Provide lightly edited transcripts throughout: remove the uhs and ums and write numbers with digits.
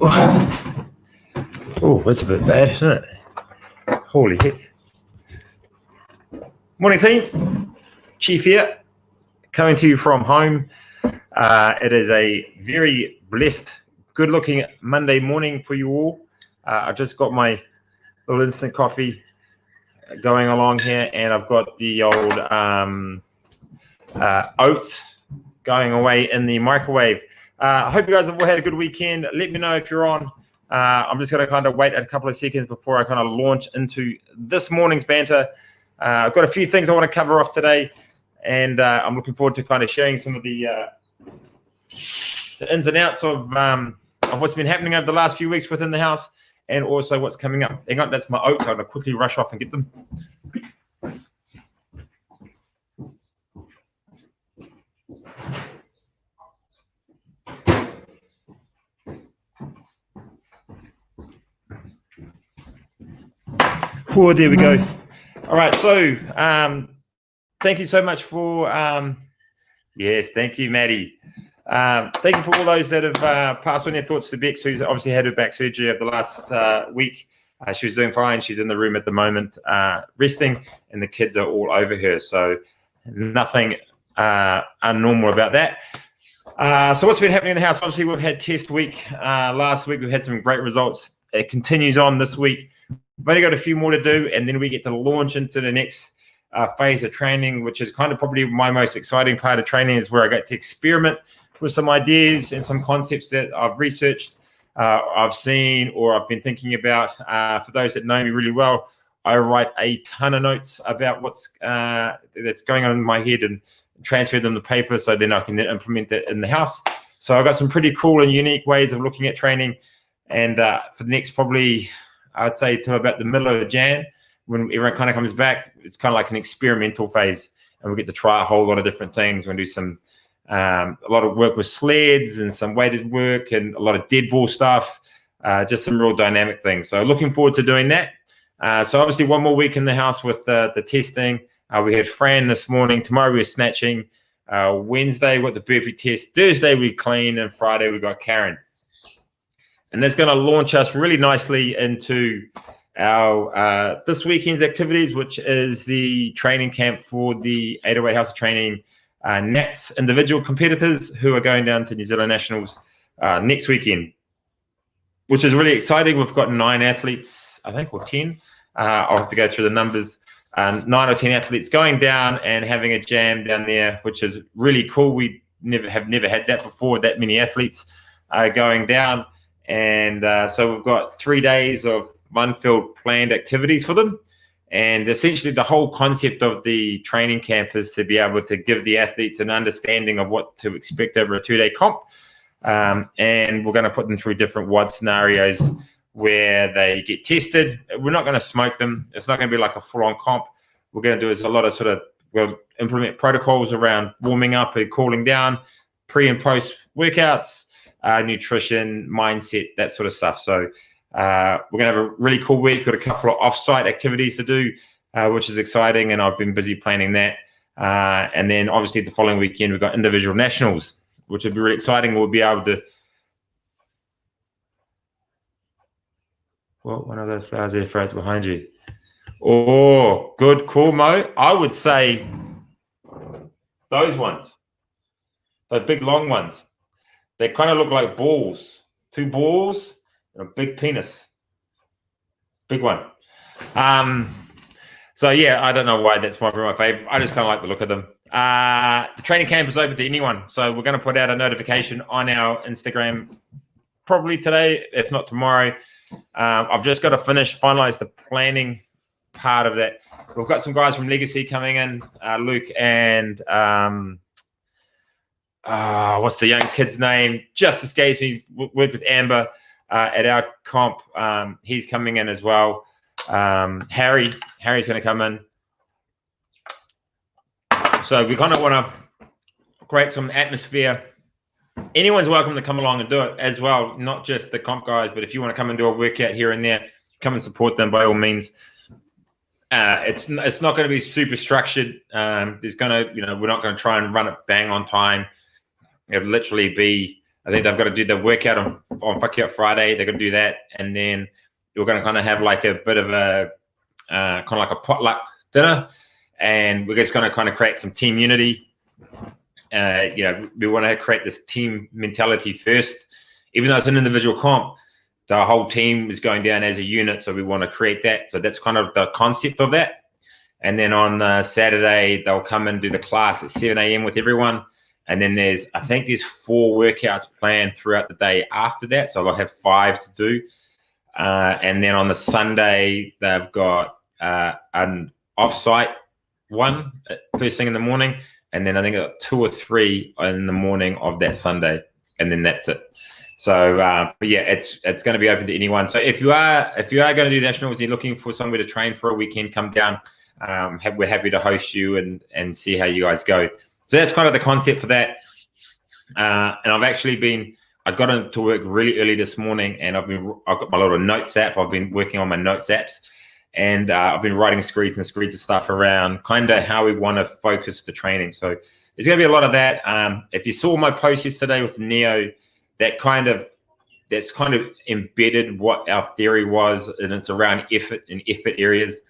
Oh, that's a bit bad, isn't it? Holy heck. Morning, team. Chief here, coming to you from home. It is a very blessed, good-looking Monday morning for you all. I just got my little instant coffee going along here, and I've got the old oats going away in the microwave. I hope you guys have all had a good weekend. Let me know if you're on. I'm just going to kind of wait a couple of seconds before I kind of launch into this morning's banter. I've got a few things I want to cover off today, and I'm looking forward to kind of sharing some of the ins and outs of what's been happening over the last few weeks within the house, and also what's coming up. Hang on, that's my oats. I'm going to quickly rush off and get them. Oh, there we go. All right, so thank you so much for yes, thank you, Maddie. Thank you for all those that have passed on their thoughts to Bex, who's obviously had her back surgery over the last week. She was doing fine. She's in the room at the moment, resting, and the kids are all over her. So nothing unnormal about that. So what's been happening in the house? Obviously, we've had test week. Last week, we've had some great results. It continues on this week. We've only got a few more to do, and then we get to launch into the next phase of training, which is kind of probably my most exciting part of training, is where I get to experiment with some ideas and some concepts that I've researched, I've seen, or I've been thinking about. For those that know me really well, I write a ton of notes about what's that's going on in my head and transfer them to paper, so then I can then implement that in the house. So I've got some pretty cool and unique ways of looking at training, and for the next probably, I'd say, to about the middle of Jan, when everyone kind of comes back, it's kind of like an experimental phase, and we get to try a whole lot of different things. We're going to do some a lot of work with sleds and some weighted work and a lot of dead ball stuff, just some real dynamic things. So looking forward to doing that. So obviously one more week in the house with the testing. We had Fran this morning. Tomorrow we're snatching. Wednesday with the burpee test. Thursday we clean, and Friday we got Karen. And that's going to launch us really nicely into our this weekend's activities, which is the training camp for the 808 House of Training Nats individual competitors who are going down to New Zealand Nationals next weekend, which is really exciting. We've got 9 athletes, I think, or 10. I'll have to go through the numbers. 9 or 10 athletes going down and having a jam down there, which is really cool. We have never had that before, that many athletes going down. And so we've got 3 days of fun-filled planned activities for them. And essentially the whole concept of the training camp is to be able to give the athletes an understanding of what to expect over a 2-day comp. And we're going to put them through different WOD scenarios where they get tested. We're not going to smoke them. It's not going to be like a full-on comp. We're going to do is a lot of we'll implement protocols around warming up and cooling down, pre and post workouts, nutrition, mindset, that sort of stuff. So we're going to have a really cool week. We've got a couple of off-site activities to do, which is exciting, and I've been busy planning that. And then obviously the following weekend, we've got individual nationals, which will be really exciting. We'll be able to... Well, one of those flowers there, Fred's behind you. Oh, good, cool, Mo. I would say those ones, those big long ones. They kind of look like balls. 2 balls and a big penis. Big one. So, yeah, I don't know why that's my favorite. I just kind of like the look of them. The training camp is open to anyone. So we're going to put out a notification on our Instagram probably today, if not tomorrow. I've just got to finalize the planning part of that. We've got some guys from Legacy coming in, Luke and... what's the young kid's name? Just escapes me. Worked with Amber at our comp. He's coming in as well. Harry's going to come in. So we kind of want to create some atmosphere. Anyone's welcome to come along and do it as well, not just the comp guys, but if you want to come and do a workout here and there, come and support them by all means. It's not going to be super structured. There's going to, we're not going to try and run it bang on time. It'll literally be I think they've got to do the workout on Whakiao Friday. They've got to do that, and then we're going to kind of have like a bit of a kind of like a potluck dinner, and we're just going to kind of create some team unity. We want to create this team mentality first, even though it's an individual comp. The whole team is going down as a unit, so we want to create that. So that's kind of the concept of that. And then on Saturday, they'll come and do the class at 7 a.m. with everyone. And then I think there's 4 workouts planned throughout the day after that. So they'll have 5 to do. And then on the Sunday, they've got an off-site one first thing in the morning. And then I think 2 or 3 in the morning of that Sunday. And then that's it. So, but yeah, it's going to be open to anyone. So if you are going to do nationals, you're looking for somewhere to train for a weekend, come down. We're happy to host you and see how you guys go. So that's kind of the concept for that. And I got into work really early this morning, and I've got my little notes app. I've been working on my notes apps, and I've been writing screeds of stuff around kind of how we want to focus the training. So there's going to be a lot of that. If you saw my post yesterday with Neo, that's kind of embedded what our theory was, and it's around effort and effort areas.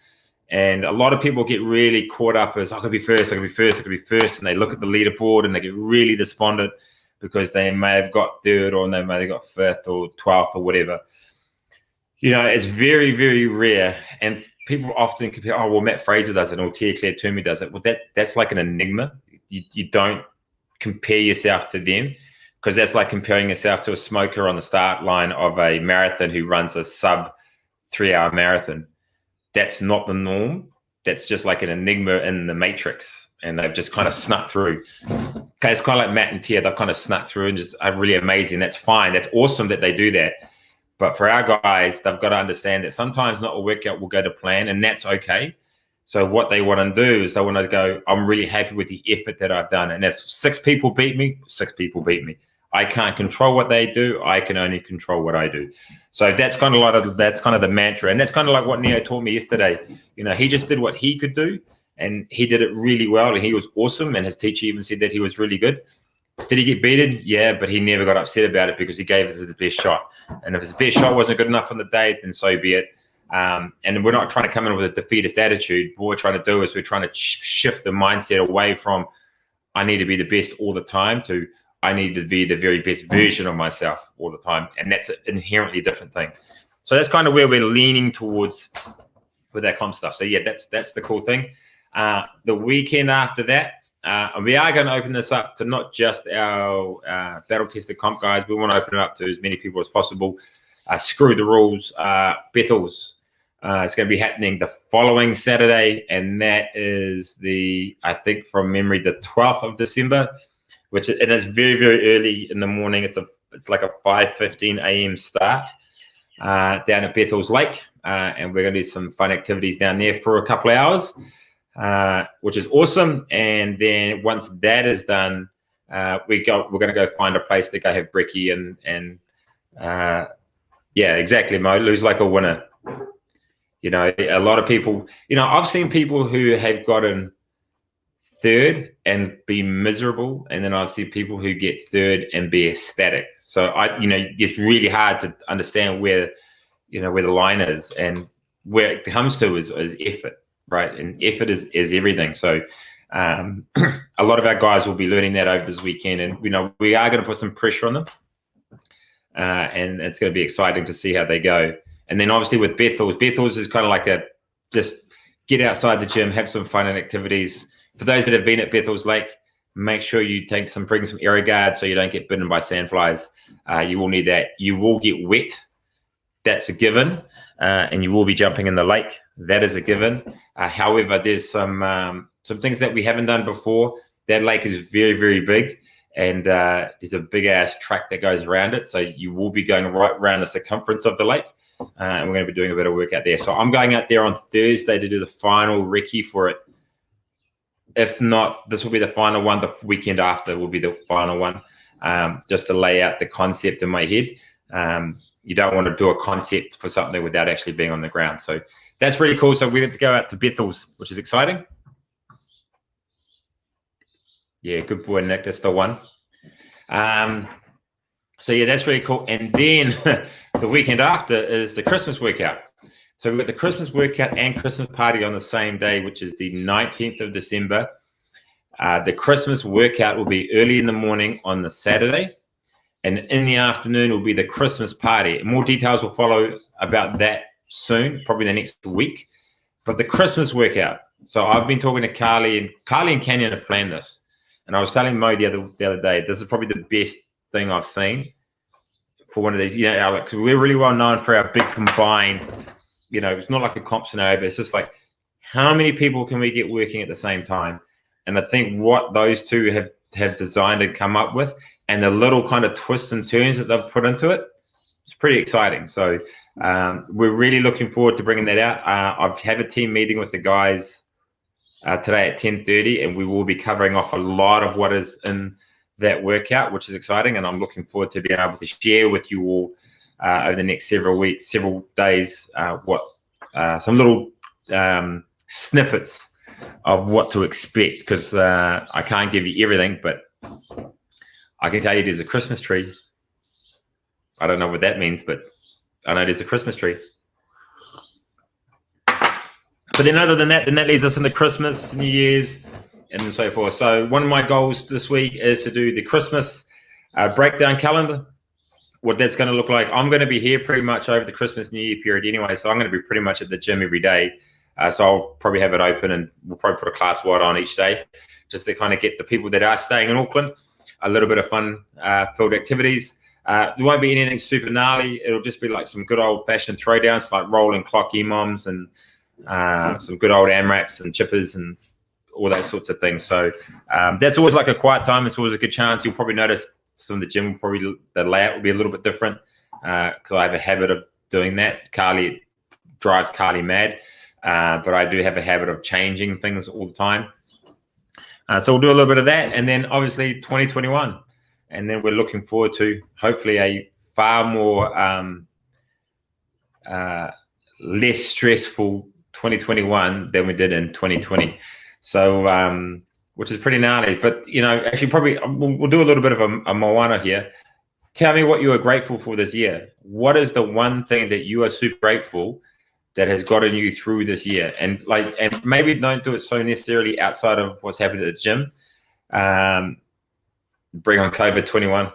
And a lot of people get really caught up as I could be first, and they look at the leaderboard and they get really despondent because they may have got 3rd, or they may have got 5th or 12th or whatever. It's very, very rare, and people often compare. Oh, well, Matt Fraser does it, or Tia Claire Toomey does it. Well, that's like an enigma. You don't compare yourself to them, because that's like comparing yourself to a smoker on the start line of a marathon who runs a sub 3-hour marathon. That's not the norm. That's just like an enigma in the matrix, and they've just kind of snuck through. Okay, it's kind of like Matt and Tia. They've kind of snuck through and just are really amazing. That's fine. That's awesome that they do that. But for our guys, they've got to understand that sometimes not a workout will go to plan, and that's okay. So what they want to do is they want to go, I'm really happy with the effort that I've done. And if 6 people beat me, 6 people beat me. I can't control what they do. I can only control what I do. So that's kind of the mantra. And that's kind of like what Neo taught me yesterday. He just did what he could do, and he did it really well, and he was awesome. And his teacher even said that he was really good. Did he get beaten? Yeah, but he never got upset about it because he gave us his best shot. And if his best shot wasn't good enough on the day, then so be it. And we're not trying to come in with a defeatist attitude. What we're trying to do is we're trying to shift the mindset away from I need to be the best all the time to I need to be the very best version of myself all the time. And that's an inherently different thing. So that's kind of where we're leaning towards with that comp stuff. So yeah, that's the cool thing. The weekend after that, we are going to open this up to not just our battle-tested comp guys. We want to open it up to as many people as possible. Screw the rules. Bethel's. It's going to be happening the following Saturday, and that is I think from memory, the 12th of December. It is very, very early in the morning. It's like a 5:15 a.m. start down at Bethel's Lake, and we're going to do some fun activities down there for a couple of hours, which is awesome. And then once that is done, we're going to go find a place to go have brekkie and yeah, exactly, Mo. Lose like a winner. A lot of people. I've seen people who have gotten 3rd and be miserable, and then I see people who get 3rd and be ecstatic. So it's really hard to understand where the line is, and where it comes to is effort, right? And effort is everything. So a lot of our guys will be learning that over this weekend, and we are going to put some pressure on them, and it's going to be exciting to see how they go. And then obviously with Bethel's is kind of like just get outside the gym, have some fun and activities. For those that have been at Bethel's Lake, make sure you bring some AeroGuard so you don't get bitten by sandflies. You will need that. You will get wet. That's a given. And you will be jumping in the lake. That is a given. However, there's some things that we haven't done before. That lake is very, very big. And there's a big-ass track that goes around it. So you will be going right around the circumference of the lake. And we're going to be doing a bit of work out there. So I'm going out there on Thursday to do the final recce for it. If not, this will be the final one. The weekend after will be the final one, just to lay out the concept in my head. You don't want to do a concept for something without actually being on the ground. So that's really cool. So we get to go out to Bethel's, which is exciting. Yeah, good boy, Nick. That's the one. So yeah, that's really cool. And then the weekend after is the Christmas workout. So we've got the Christmas workout and Christmas party on the same day, which is the 19th of December. The Christmas workout will be early in the morning on the Saturday, and in the afternoon will be the Christmas party. More details will follow about that soon, probably the next week. But the Christmas workout. So I've been talking to Carly and Canyon have planned this. And I was telling Mo the other day, this is probably the best thing I've seen for one of these. You know, Alex, we're really well known for our big combined, you know, it's not like a comp scenario, but it's just like, how many people can we get working at the same time? And I think what those two have designed and come up with, and the little kind of twists and turns that they've put into it, it's pretty exciting. So we're really looking forward to bringing that out. I've had a team meeting with the guys today at 10:30, and we will be covering off a lot of what is in that workout, which is exciting. And I'm looking forward to being able to share with you all over the next several weeks, several days, some little snippets of what to expect, because I can't give you everything, but I can tell you there's a Christmas tree. I don't know what that means, but I know there's a Christmas tree. But then other than that, then that leads us into Christmas, New Year's, and so forth. So one of my goals this week is to do the Christmas breakdown calendar, what that's going to look like. I'm going to be here pretty much over the Christmas, New Year period anyway, so I'm going to be pretty much at the gym every day. So I'll probably have it open, and we'll probably put a class wide on each day, just to kind of get the people that are staying in Auckland a little bit of fun-filled activities. There won't be anything super gnarly. It'll just be like some good old-fashioned throwdowns, like rolling clock EMOMs and some good old AMRAPs and chippers and all those sorts of things. So that's always like a quiet time. It's always a good chance. You'll probably notice some of the gym, the layout will be a little bit different because I have a habit of doing that. Carly drives Carly mad. But I do have a habit of changing things all the time. So we'll do a little bit of that. And then obviously 2021. And then we're looking forward to hopefully a far more less stressful 2021 than we did in 2020. So, which is pretty gnarly. But, you know, actually probably we'll do a little bit of a Moana here. Tell me what you are grateful for this year. What is the one thing that you are super grateful that has gotten you through this year? And maybe don't do it so necessarily outside of what's happened at the gym. Bring on COVID-21.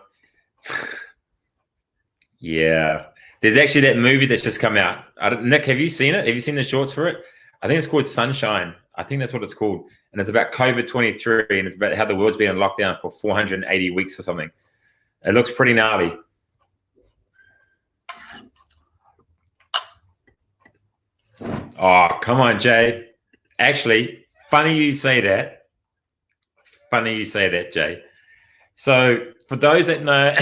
Yeah. There's actually that movie that's just come out. Nick, have you seen it? Have you seen the shorts for it? I think it's called Sunshine. I think that's what it's called. And it's about COVID-23, and it's about how the world's been in lockdown for 480 weeks or something. It looks pretty gnarly. Oh, come on, Jay. Actually, funny you say that. Funny you say that, Jay. So for those that know,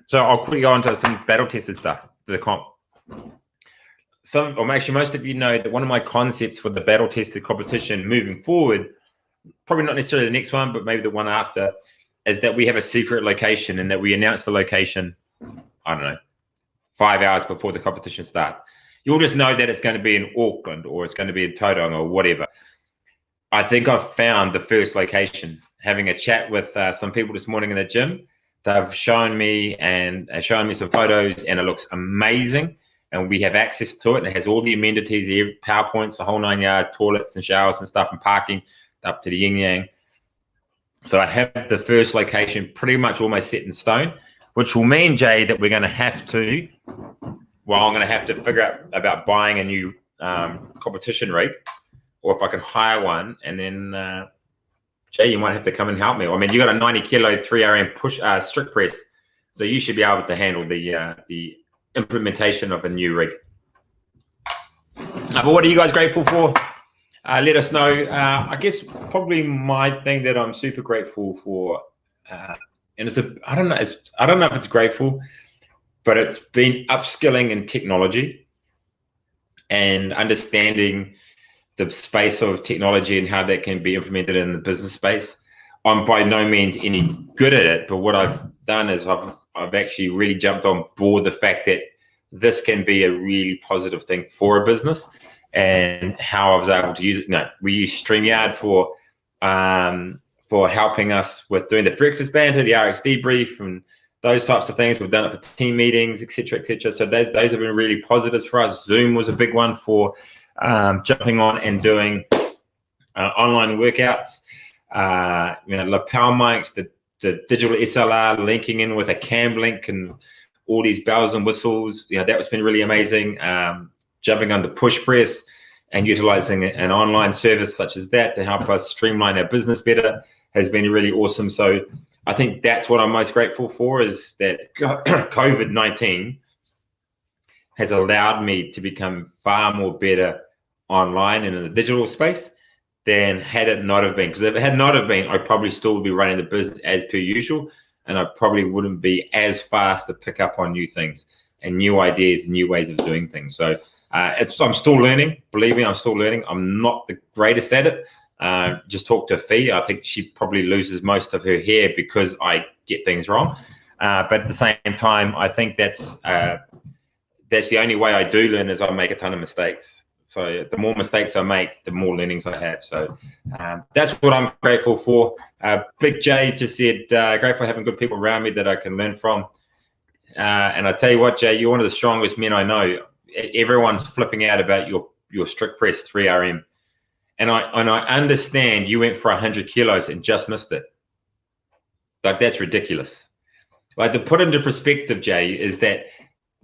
so I'll quickly go into some battle tested stuff to the comp. Actually, most of you know that one of my concepts for the battle tested competition moving forward, probably not necessarily the next one, but maybe the one after, is that we have a secret location, and that we announce the location, I don't know, 5 hours before the competition starts. You'll just know that it's going to be in Auckland, or it's going to be in Tauranga, or whatever. I think I've found the first location. Having a chat with some people this morning in the gym, they've shown me some photos, and it looks amazing. And we have access to it, and it has all the amenities, PowerPoints, the whole 9 yards, toilets and showers and stuff, and parking up to the yin yang. So I have the first location pretty much almost set in stone, which will mean, Jay, that we're going to have to. Well, I'm going to have to figure out about buying a new competition rig, or if I can hire one. And then, Jay, you might have to come and help me. I mean, you got a 90 kilo 3RM push strict press, so you should be able to handle the implementation of a new rig. But what are you guys grateful for? Let us know. I guess probably my thing that I'm super grateful for, and I don't know if it's grateful, but it's been upskilling in technology and understanding the space of technology and how that can be implemented in the business space. I'm by no means any good at it, but what I've done is I've actually really jumped on board the fact that this can be a really positive thing for a business, and how I was able to use it. We use StreamYard for helping us with doing the breakfast banter, the RX debrief, and those types of things. We've done it for team meetings, etc., etc. So those have been really positives for us. Zoom was a big one for jumping on and doing online workouts. Lapel mics, the digital SLR linking in with a cam link and all these bells and whistles. That was been really amazing. Jumping on the push press and utilizing an online service such as that to help us streamline our business better has been really awesome. So I think that's what I'm most grateful for, is that COVID-19 has allowed me to become far more better online and in the digital space than had it not have been. Because if it had not have been, I probably still would be running the business as per usual, and I probably wouldn't be as fast to pick up on new things and new ideas and new ways of doing things. So I'm still learning. Believe me, I'm still learning. I'm not the greatest at it. Just talk to Fee. I think she probably loses most of her hair because I get things wrong. But at the same time, I think that's the only way I do learn, is I make a ton of mistakes. So the more mistakes I make, the more learnings I have. So that's what I'm grateful for. Big Jay just said, grateful for having good people around me that I can learn from. And I tell you what, Jay, you're one of the strongest men I know. Everyone's flipping out about your strict press 3RM. And I understand you went for 100 kilos and just missed it. Like, that's ridiculous. Like, to put into perspective, Jay, is that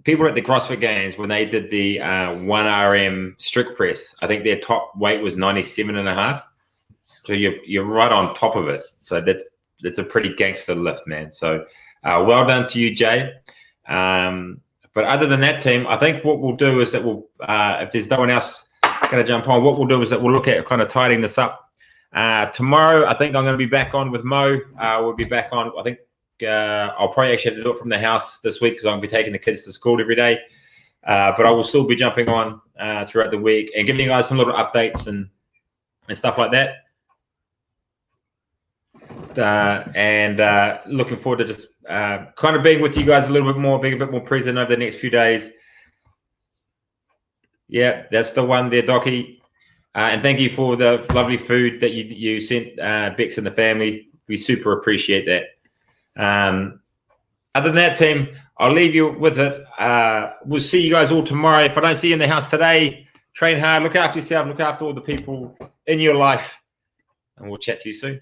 people at the CrossFit Games, when they did the 1RM strict press, I think their top weight was 97.5. So you're right on top of it. So that's a pretty gangster lift, man. So well done to you, Jay. But other than that, team, I think what we'll do is that we'll, if there's no one else going to jump on, what we'll do is that we'll look at kind of tidying this up. Tomorrow, I think I'm going to be back on with Mo. We'll be back on, I think, I'll probably actually have to do it from the house this week because I'm going to be taking the kids to school every day. But I will still be jumping on throughout the week and giving you guys some little updates and stuff like that. And looking forward to just kind of being with you guys a little bit more, being a bit more present over the next few days. Yeah, that's the one there, Docky. And thank you for the lovely food that you sent Bex and the family. We super appreciate that. Other than that, team, I'll leave you with it. We'll see you guys all tomorrow. If I don't see you in the house today, train hard, look after yourself, look after all the people in your life, and we'll chat to you soon.